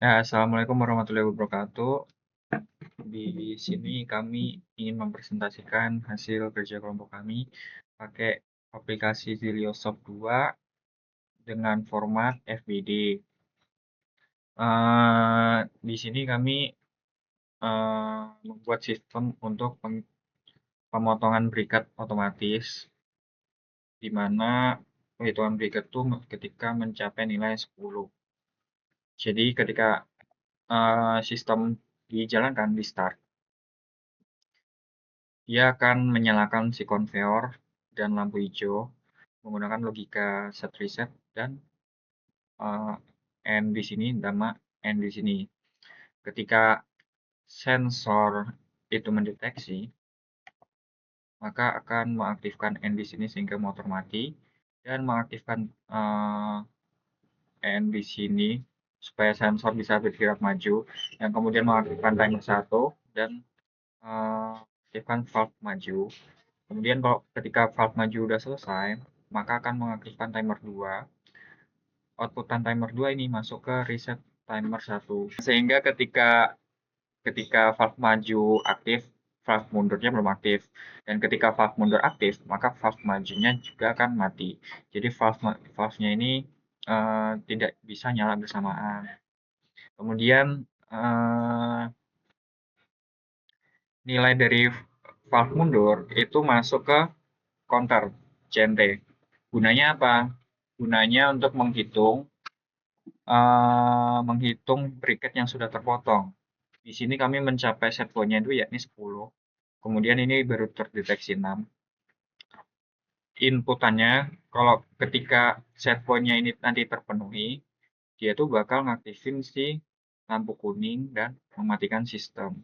Ya, Assalamualaikum warahmatullahi wabarakatuh. Di sini kami ingin mempresentasikan hasil kerja kelompok kami pakai aplikasi Ziliosoft 2 dengan format FBD. Di sini kami membuat sistem untuk pemotongan berikat otomatis, di mana penghitungan berikat itu ketika mencapai nilai 10. Jadi ketika sistem dijalankan di start, dia akan menyalakan si konveyor dan lampu hijau menggunakan logika set reset dan N di sini sama N di sini. Ketika sensor itu mendeteksi, maka akan mengaktifkan N di sini sehingga motor mati dan mengaktifkan N di sini supaya sensor bisa bergerak maju, yang kemudian mengaktifkan timer 1 dan aktifkan valve maju. Kemudian kalau ketika valve maju udah selesai, maka akan mengaktifkan timer 2. Outputan timer 2 ini masuk ke reset timer 1. Sehingga ketika valve maju aktif, valve mundurnya belum aktif. Dan ketika valve mundur aktif, maka valve majunya juga akan mati. Jadi valve-nya ini tidak bisa nyala bersamaan. Kemudian nilai dari valve mundur itu masuk ke counter CNT. Gunanya apa? Gunanya untuk menghitung briket yang sudah terpotong. Di sini kami mencapai set point-nya itu yakni 10. Kemudian ini baru terdeteksi 6. Inputannya, kalau ketika set point-nya ini nanti terpenuhi, dia tuh bakal ngaktifin si lampu kuning dan mematikan sistem.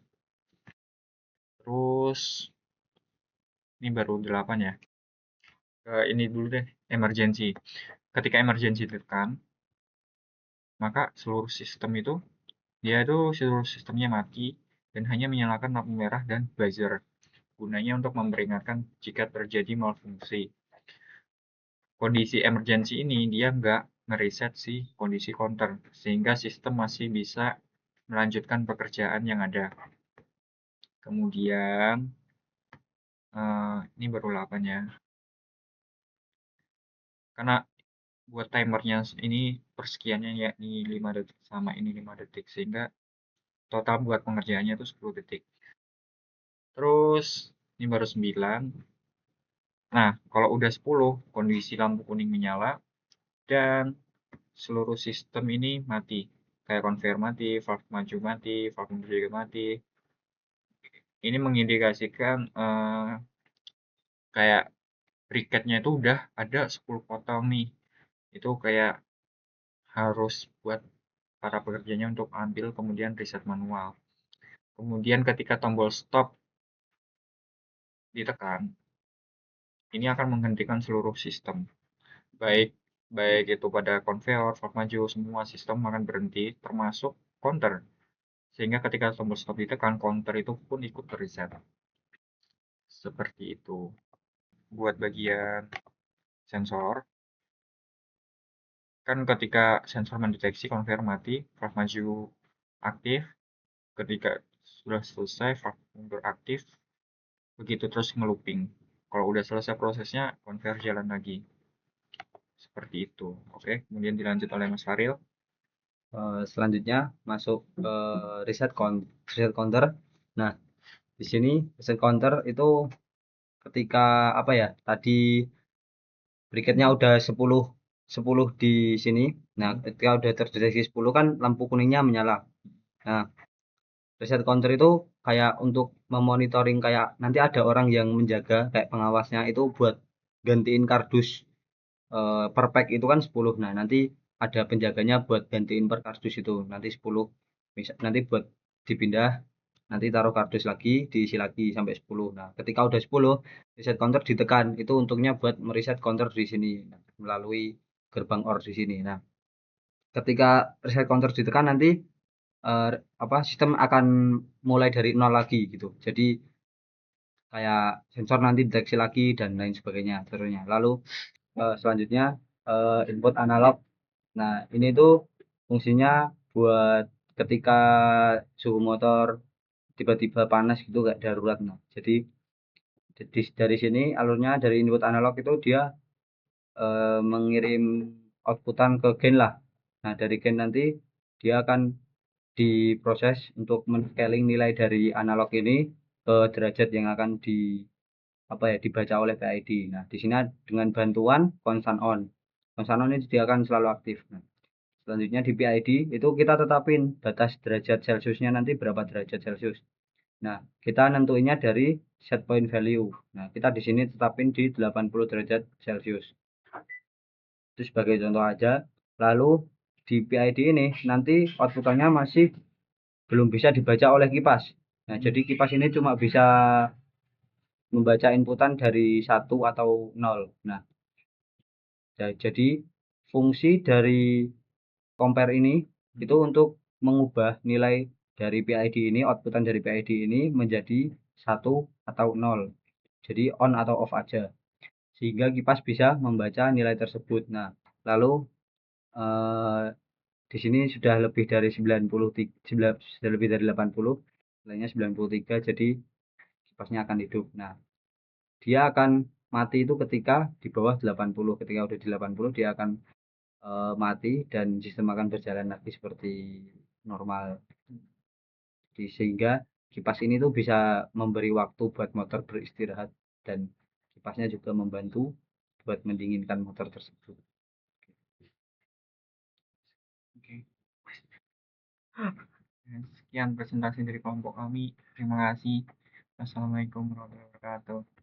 Terus, ini baru 8 ya. Ini dulu deh, emergency. Ketika emergency ditekan, maka seluruh sistem itu seluruh sistemnya mati dan hanya menyalakan lampu merah dan buzzer. Gunanya untuk memperingatkan jika terjadi malfungsi. Kondisi emergency ini dia nggak ngereset si kondisi counter, sehingga sistem masih bisa melanjutkan pekerjaan yang ada. Kemudian, ini baru 8 ya. Karena buat timernya ini persekiannya yakni 5 detik sama ini 5 detik, sehingga total buat pengerjaannya itu 10 detik. Terus, ini baru 9. Nah, kalau udah 10, kondisi lampu kuning menyala, dan seluruh sistem ini mati. Kayak konveyor mati, valve maju mati, valve mundur juga mati. Ini mengindikasikan kayak briketnya itu udah ada 10 potong nih. Itu kayak harus buat para pekerjanya untuk ambil kemudian reset manual. Kemudian ketika tombol stop ditekan, ini akan menghentikan seluruh sistem. Baik baik itu pada konveyor, valve maju, semua sistem akan berhenti, termasuk counter. Sehingga ketika tombol stop ditekan, counter itu pun ikut reset. Seperti itu. Buat bagian sensor, kan ketika sensor mendeteksi konveyor mati, valve maju aktif, ketika sudah selesai, valve mundur aktif, begitu terus ngelooping. Kalau udah selesai prosesnya, konveyor jalan lagi. Seperti itu. Oke, kemudian dilanjut oleh Mas Faril. Selanjutnya masuk reset counter. Nah, di sini reset counter itu ketika apa ya? Tadi briketnya udah 10 di sini. Nah, ketika udah terdeteksi 10 kan lampu kuningnya menyala. Nah, reset counter itu kayak untuk memonitoring kayak nanti ada orang yang menjaga kayak pengawasnya itu buat gantiin kardus per pack itu kan 10. Nah, nanti ada penjaganya buat gantiin per kardus itu. Nanti 10. Nanti buat dipindah, nanti taruh kardus lagi, diisi lagi sampai 10. Nah, ketika udah 10, reset counter ditekan. Itu untungnya buat mereset counter di sini melalui gerbang OR di sini. Nah, ketika reset counter ditekan nanti sistem akan mulai dari nol lagi gitu. Jadi kayak sensor nanti deteksi lagi dan lain sebagainya seterusnya. Lalu selanjutnya input analog. Nah, ini tuh fungsinya buat ketika suhu motor tiba-tiba panas gitu kayak darurat. Nah, jadi dari sini alurnya dari input analog itu dia mengirim outputan ke gen lah. Nah, dari gen nanti dia akan diproses untuk men-scaling nilai dari analog ini ke derajat yang akan dibaca oleh PID. Nah, di sini dengan bantuan constant on. Constant on ini dia akan selalu aktif. Nah, selanjutnya di PID itu kita tetapin batas derajat Celciusnya nanti berapa derajat Celcius. Nah, kita nentuinnya dari set point value. Nah, kita di sini tetapin di 80 derajat Celcius. Itu sebagai contoh aja. Lalu di PID ini nanti outputannya masih belum bisa dibaca oleh kipas. Nah, jadi kipas ini cuma bisa membaca inputan dari 1 atau 0. Nah, jadi fungsi dari compare ini itu untuk mengubah nilai dari PID ini, outputan dari PID ini menjadi 1 atau 0. Jadi on atau off aja. Sehingga kipas bisa membaca nilai tersebut. Nah, lalu eh, di sini sudah lebih dari 93, sudah lebih dari 80, nilainya 93, jadi kipasnya akan hidup. Nah, dia akan mati itu ketika di bawah 80. Ketika udah di 80 dia akan mati dan sistem akan berjalan lagi seperti normal. Sehingga kipas ini tuh bisa memberi waktu buat motor beristirahat dan kipasnya juga membantu buat mendinginkan motor tersebut. Oke. Sekian presentasi dari kelompok kami. Terima kasih. Assalamualaikum warahmatullahi wabarakatuh.